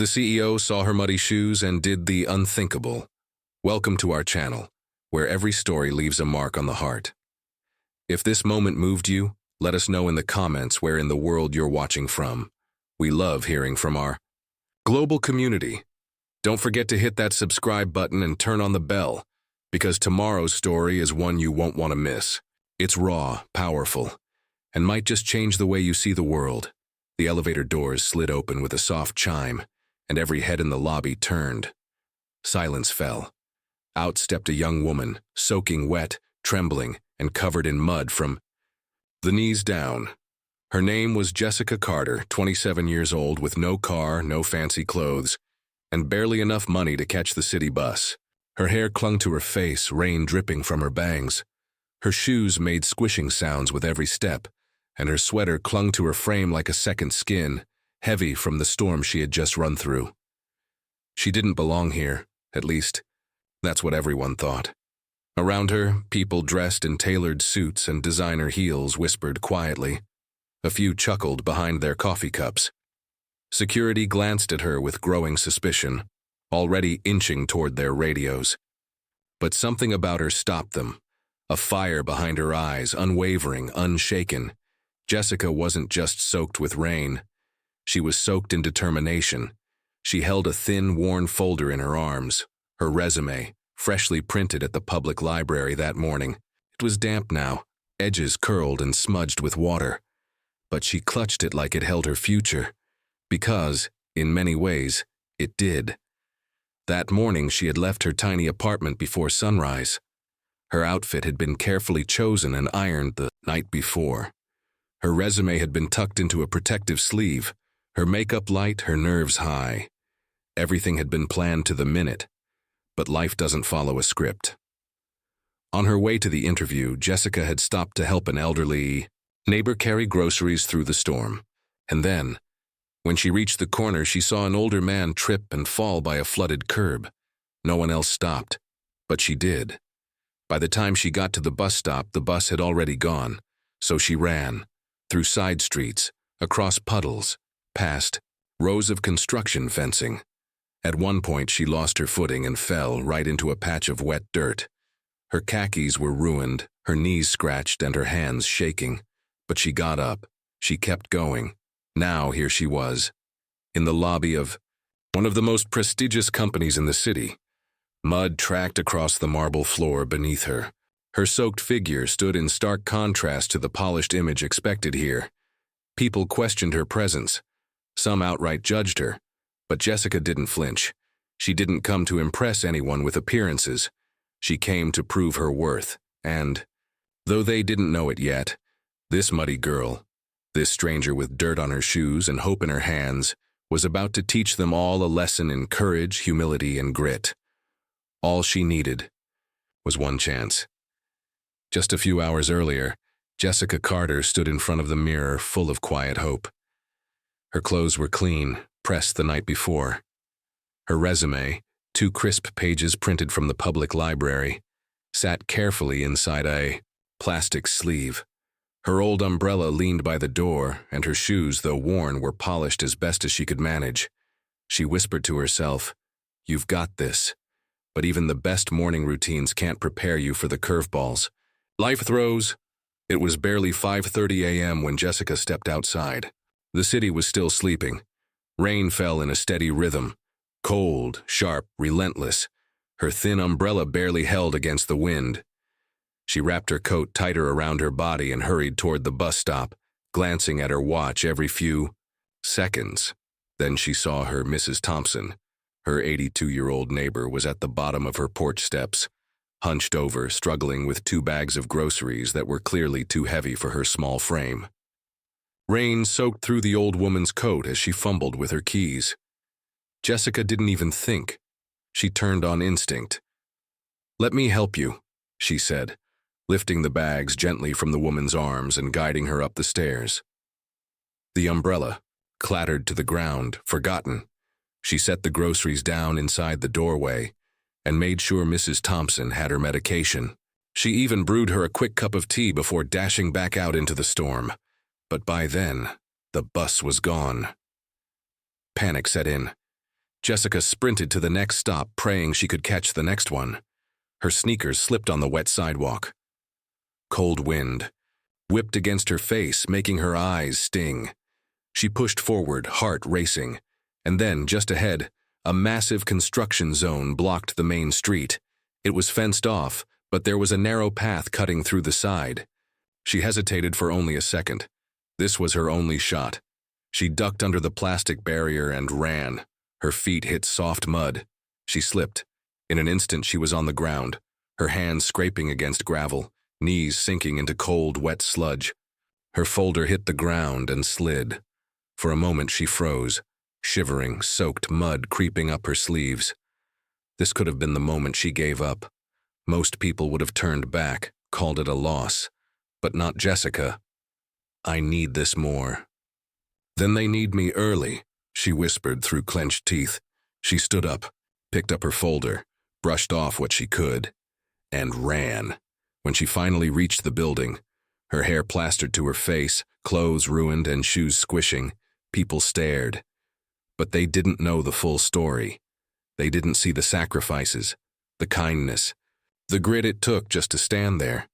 The CEO saw her muddy shoes and did the unthinkable. Welcome to our channel, where every story leaves a mark on the heart. If this moment moved you, let us know in the comments where in the world you're watching from. We love hearing from our global community. Don't forget to hit that subscribe button and turn on the bell, because tomorrow's story is one you won't want to miss. It's raw, powerful, and might just change the way you see the world. The elevator doors slid open with a soft chime, and every head in the lobby turned. Silence fell. Out stepped a young woman, soaking wet, trembling, and covered in mud from the knees down. Her name was Jessica Carter, 27 years old, with no car, no fancy clothes, and barely enough money to catch the city bus. Her hair clung to her face, rain dripping from her bangs. Her shoes made squishing sounds with every step, and her sweater clung to her frame like a second skin, heavy from the storm she had just run through. She didn't belong here, at least, that's what everyone thought. Around her, people dressed in tailored suits and designer heels whispered quietly. A few chuckled behind their coffee cups. Security glanced at her with growing suspicion, already inching toward their radios. But something about her stopped them. A fire behind her eyes, unwavering, unshaken. Jessica wasn't just soaked with rain. She was soaked in determination. She held a thin, worn folder in her arms, her resume, freshly printed at the public library that morning. It was damp now, edges curled and smudged with water. But she clutched it like it held her future. Because, in many ways, it did. That morning she had left her tiny apartment before sunrise. Her outfit had been carefully chosen and ironed the night before. Her resume had been tucked into a protective sleeve, her makeup light, her nerves high. Everything had been planned to the minute, but life doesn't follow a script. On her way to the interview, Jessica had stopped to help an elderly neighbor carry groceries through the storm. And then, when she reached the corner, she saw an older man trip and fall by a flooded curb. No one else stopped, but she did. By the time she got to the bus stop, the bus had already gone, so she ran, through side streets, across puddles, past rows of construction fencing. At one point, she lost her footing and fell right into a patch of wet dirt. Her khakis were ruined, her knees scratched, and her hands shaking. But she got up. She kept going. Now here she was, in the lobby of one of the most prestigious companies in the city. Mud tracked across the marble floor beneath her. Her soaked figure stood in stark contrast to the polished image expected here. People questioned her presence. Some outright judged her. But Jessica didn't flinch. She didn't come to impress anyone with appearances. She came to prove her worth. And, though they didn't know it yet, this muddy girl, this stranger with dirt on her shoes and hope in her hands, was about to teach them all a lesson in courage, humility, and grit. All she needed was one chance. Just a few hours earlier, Jessica Carter stood in front of the mirror, full of quiet hope. Her clothes were clean, pressed the night before. Her resume, 2 crisp pages printed from the public library, sat carefully inside a plastic sleeve. Her old umbrella leaned by the door, and her shoes, though worn, were polished as best as she could manage. She whispered to herself, "You've got this." But even the best morning routines can't prepare you for the curveballs. Life throws. It was barely 5:30 a.m. when Jessica stepped outside. The city was still sleeping. Rain fell in a steady rhythm, cold, sharp, relentless. Her thin umbrella barely held against the wind. She wrapped her coat tighter around her body and hurried toward the bus stop, glancing at her watch every few seconds. Then she saw her Mrs. Thompson. Her 82-year-old neighbor was at the bottom of her porch steps, hunched over, struggling with 2 bags of groceries that were clearly too heavy for her small frame. Rain soaked through the old woman's coat as she fumbled with her keys. Jessica didn't even think. She turned on instinct. "Let me help you," she said, lifting the bags gently from the woman's arms and guiding her up the stairs. The umbrella clattered to the ground, forgotten. She set the groceries down inside the doorway and made sure Mrs. Thompson had her medication. She even brewed her a quick cup of tea before dashing back out into the storm. But by then, the bus was gone. Panic set in. Jessica sprinted to the next stop, praying she could catch the next one. Her sneakers slipped on the wet sidewalk. Cold wind whipped against her face, making her eyes sting. She pushed forward, heart racing, and then, just ahead, a massive construction zone blocked the main street. It was fenced off, but there was a narrow path cutting through the side. She hesitated for only a second. This was her only shot. She ducked under the plastic barrier and ran. Her feet hit soft mud. She slipped. In an instant, she was on the ground, her hands scraping against gravel, knees sinking into cold, wet sludge. Her folder hit the ground and slid. For a moment, she froze, shivering, soaked mud creeping up her sleeves. This could have been the moment she gave up. Most people would have turned back, called it a loss. But not Jessica. I need this more. Then they need me early, she whispered through clenched teeth. She stood up, picked up her folder, brushed off what she could, and ran. When she finally reached the building, her hair plastered to her face, clothes ruined and shoes squishing, people stared. But they didn't know the full story. They didn't see the sacrifices, the kindness, the grit it took just to stand there.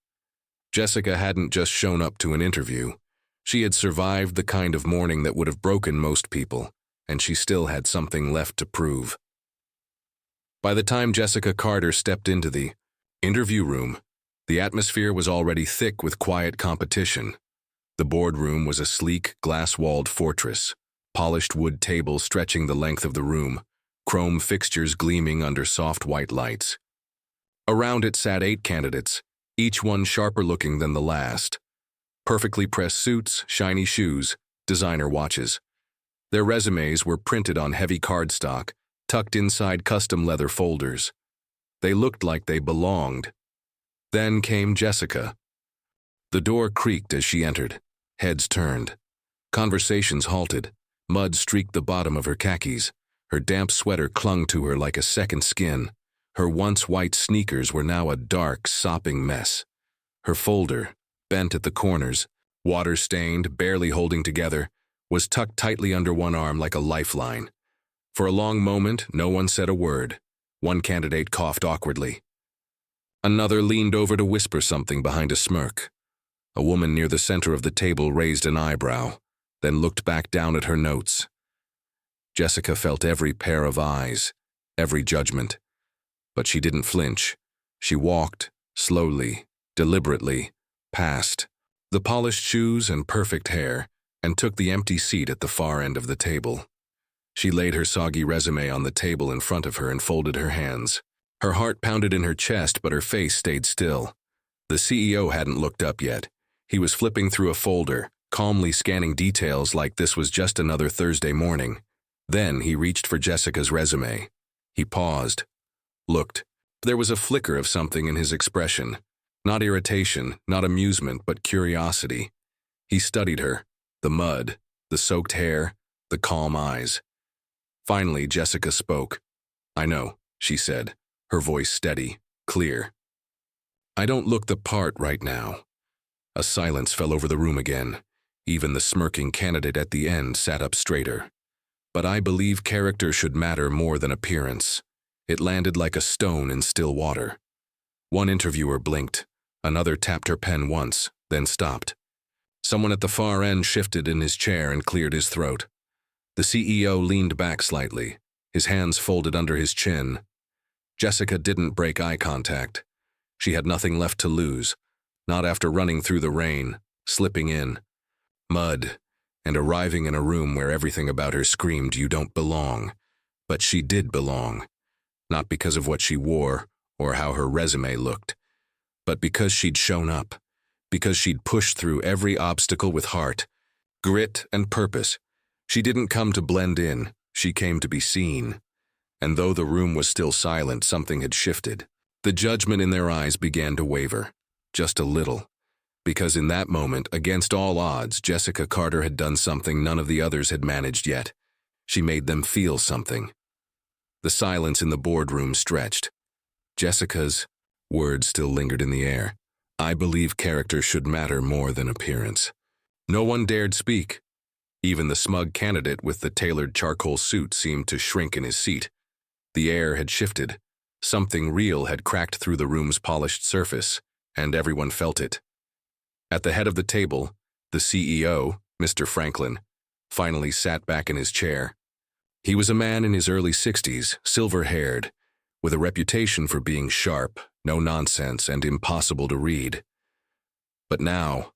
Jessica hadn't just shown up to an interview. She had survived the kind of mourning that would have broken most people, and she still had something left to prove. By the time Jessica Carter stepped into the interview room, the atmosphere was already thick with quiet competition. The boardroom was a sleek, glass-walled fortress, polished wood tables stretching the length of the room, chrome fixtures gleaming under soft white lights. Around it sat 8 candidates, each one sharper-looking than the last. Perfectly pressed suits, shiny shoes, designer watches. Their resumes were printed on heavy cardstock, tucked inside custom leather folders. They looked like they belonged. Then came Jessica. The door creaked as she entered. Heads turned. Conversations halted. Mud streaked the bottom of her khakis. Her damp sweater clung to her like a second skin. Her once white sneakers were now a dark, sopping mess. Her folder, bent at the corners, water-stained, barely holding together, was tucked tightly under one arm like a lifeline. For a long moment, no one said a word. One candidate coughed awkwardly. Another leaned over to whisper something behind a smirk. A woman near the center of the table raised an eyebrow, then looked back down at her notes. Jessica felt every pair of eyes, every judgment. But she didn't flinch. She walked, slowly, deliberately, past the polished shoes and perfect hair, and took the empty seat at the far end of the table. She laid her soggy resume on the table in front of her and folded her hands. Her heart pounded in her chest, but her face stayed still. The CEO hadn't looked up yet. He was flipping through a folder, calmly scanning details like this was just another Thursday morning. Then he reached for Jessica's resume. He paused, looked. There was a flicker of something in his expression. Not irritation, not amusement, but curiosity. He studied her, the mud, the soaked hair, the calm eyes. Finally, Jessica spoke. "I know," she said, her voice steady, clear. "I don't look the part right now." A silence fell over the room again. Even the smirking candidate at the end sat up straighter. "But I believe character should matter more than appearance." It landed like a stone in still water. One interviewer blinked. Another tapped her pen once, then stopped. Someone at the far end shifted in his chair and cleared his throat. The CEO leaned back slightly, his hands folded under his chin. Jessica didn't break eye contact. She had nothing left to lose, not after running through the rain, slipping in mud, and arriving in a room where everything about her screamed, "You don't belong." But she did belong. Not because of what she wore or how her resume looked, but because she'd shown up, because she'd pushed through every obstacle with heart, grit, and purpose. She didn't come to blend in, she came to be seen. And though the room was still silent, something had shifted. The judgment in their eyes began to waver, just a little. Because in that moment, against all odds, Jessica Carter had done something none of the others had managed yet. She made them feel something. The silence in the boardroom stretched. Jessica's words still lingered in the air. "I believe character should matter more than appearance." No one dared speak. Even the smug candidate with the tailored charcoal suit seemed to shrink in his seat. The air had shifted. Something real had cracked through the room's polished surface, and everyone felt it. At the head of the table, the CEO, Mr. Franklin, finally sat back in his chair. He was a man in his early 60s, silver-haired, with a reputation for being sharp, no-nonsense, and impossible to read. But now,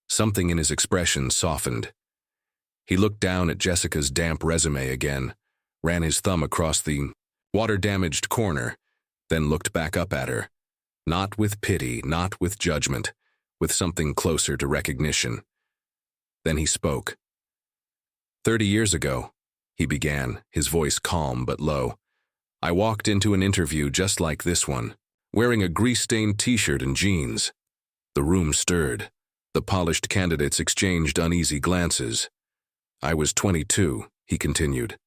something in his expression softened. He looked down at Jessica's damp resume again, ran his thumb across the water-damaged corner, then looked back up at her, not with pity, not with judgment, with something closer to recognition. Then he spoke. 30 years ago, he began, his voice calm but low, I walked into an interview just like this one, wearing a grease-stained t-shirt and jeans. The room stirred. The polished candidates exchanged uneasy glances. I was 22, he continued.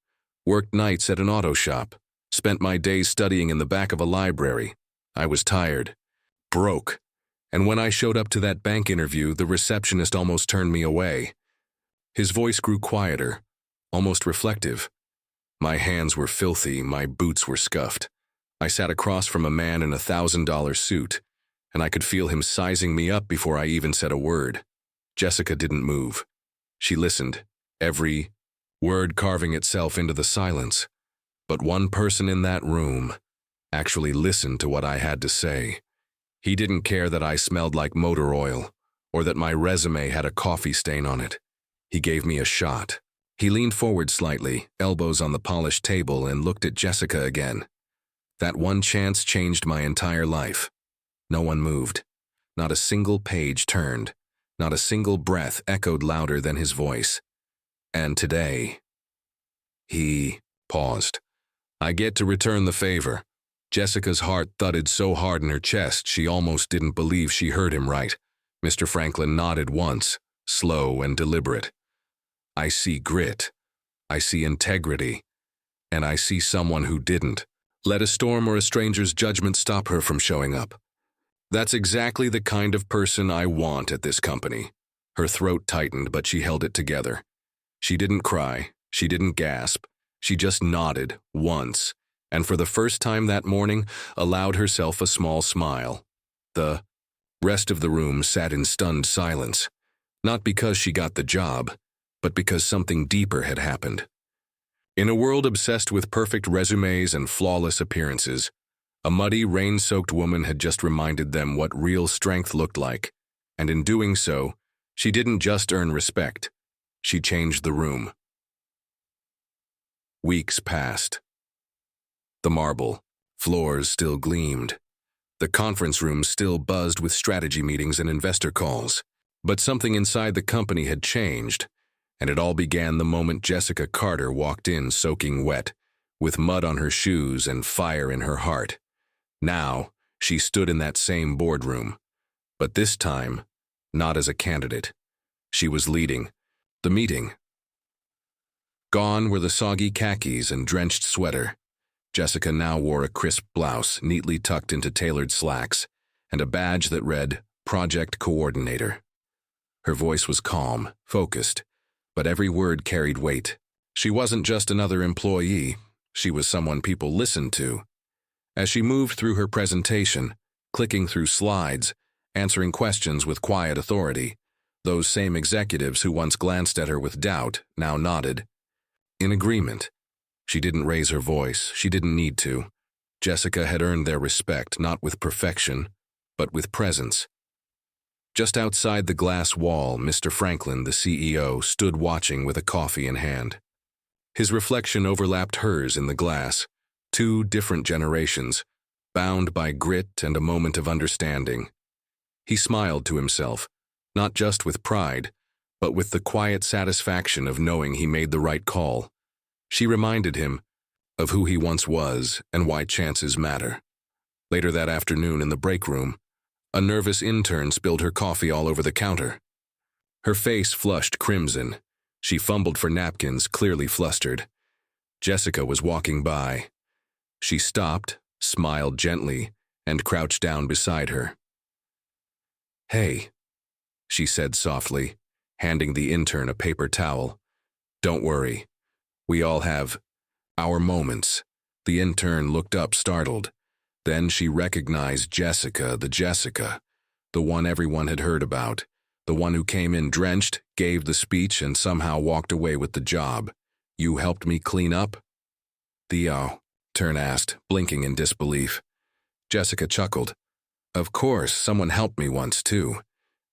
Worked nights at an auto shop. Spent my days studying in the back of a library. I was tired. Broke. And when I showed up to that bank interview, the receptionist almost turned me away. His voice grew quieter, almost reflective. My hands were filthy, my boots were scuffed. I sat across from a man in a $1,000 suit, and I could feel him sizing me up before I even said a word. Jessica didn't move. She listened, every word carving itself into the silence. But one person in that room actually listened to what I had to say. He didn't care that I smelled like motor oil, or that my resume had a coffee stain on it. He gave me a shot. He leaned forward slightly, elbows on the polished table, and looked at Jessica again. That one chance changed my entire life. No one moved. Not a single page turned. Not a single breath echoed louder than his voice. And today, he paused. I get to return the favor. Jessica's heart thudded so hard in her chest she almost didn't believe she heard him right. Mr. Franklin nodded once, slow and deliberate. I see grit. I see integrity. And I see someone who didn't let a storm or a stranger's judgment stop her from showing up. That's exactly the kind of person I want at this company. Her throat tightened, but she held it together. She didn't cry. She didn't gasp. She just nodded, once, and for the first time that morning, allowed herself a small smile. The rest of the room sat in stunned silence, not because she got the job, but because something deeper had happened. In a world obsessed with perfect resumes and flawless appearances, a muddy, rain-soaked woman had just reminded them what real strength looked like, and in doing so, she didn't just earn respect, she changed the room. Weeks passed. The marble floors still gleamed. The conference room still buzzed with strategy meetings and investor calls. But something inside the company had changed, and it all began the moment Jessica Carter walked in soaking wet, with mud on her shoes and fire in her heart. Now, she stood in that same boardroom, but this time, not as a candidate. She was leading the meeting. Gone were the soggy khakis and drenched sweater. Jessica now wore a crisp blouse, neatly tucked into tailored slacks, and a badge that read, Project Coordinator. Her voice was calm, focused, but every word carried weight. She wasn't just another employee, she was someone people listened to. As she moved through her presentation, clicking through slides, answering questions with quiet authority, those same executives who once glanced at her with doubt now nodded. In agreement. She didn't raise her voice, she didn't need to. Jessica had earned their respect, not with perfection, but with presence. Just outside the glass wall, Mr. Franklin, the CEO, stood watching with a coffee in hand. His reflection overlapped hers in the glass, two different generations, bound by grit and a moment of understanding. He smiled to himself, not just with pride, but with the quiet satisfaction of knowing he made the right call. She reminded him of who he once was and why chances matter. Later that afternoon in the break room, a nervous intern spilled her coffee all over the counter. Her face flushed crimson. She fumbled for napkins, clearly flustered. Jessica was walking by. She stopped, smiled gently, and crouched down beside her. "Hey," she said softly, handing the intern a paper towel. "Don't worry. We all have our moments." The intern looked up, startled. Then she recognized Jessica, the one everyone had heard about, the one who came in drenched, gave the speech, and somehow walked away with the job. "You helped me clean up?" The intern asked, blinking in disbelief. Jessica chuckled. "Of course, someone helped me once, too.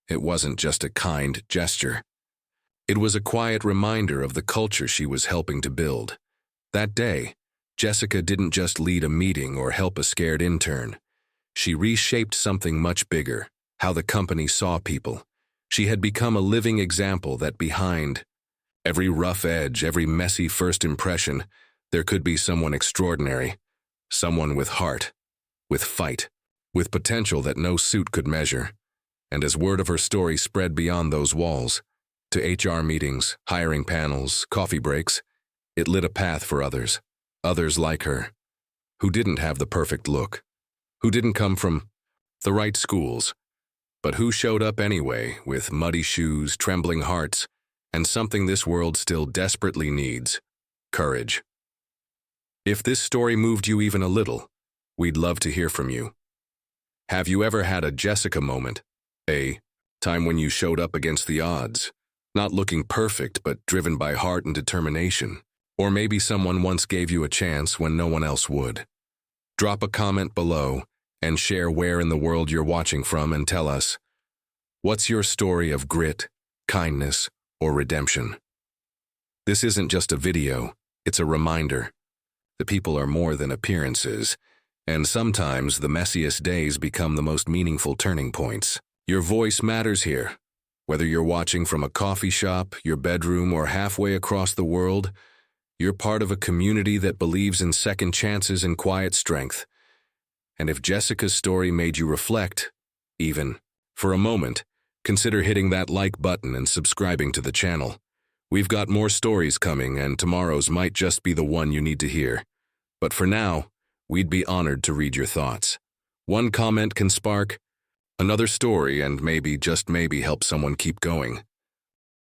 It wasn't just a kind gesture. It was a quiet reminder of the culture she was helping to build. That day, Jessica didn't just lead a meeting or help a scared intern. She reshaped something much bigger, how the company saw people. She had become a living example that behind every rough edge, every messy first impression, there could be someone extraordinary, someone with heart, with fight, with potential that no suit could measure. And as word of her story spread beyond those walls, to HR meetings, hiring panels, coffee breaks, it lit a path for others like her, who didn't have the perfect look, who didn't come from the right schools, but who showed up anyway with muddy shoes, trembling hearts, and something this world still desperately needs: courage. If this story moved you even a little, we'd love to hear from you. Have you ever had a Jessica moment? A time when you showed up against the odds, not looking perfect but driven by heart and determination? Or maybe someone once gave you a chance when no one else would. Drop a comment below and share where in the world you're watching from, and tell us, what's your story of grit, kindness, or redemption? This isn't just a video, it's a reminder. The people are more than appearances, and sometimes the messiest days become the most meaningful turning points. Your voice matters here. Whether you're watching from a coffee shop, your bedroom, or halfway across the world, you're part of a community that believes in second chances and quiet strength. And if Jessica's story made you reflect, even for a moment, consider hitting that like button and subscribing to the channel. We've got more stories coming, and tomorrow's might just be the one you need to hear. But for now, we'd be honored to read your thoughts. One comment can spark another story and maybe, just maybe, help someone keep going.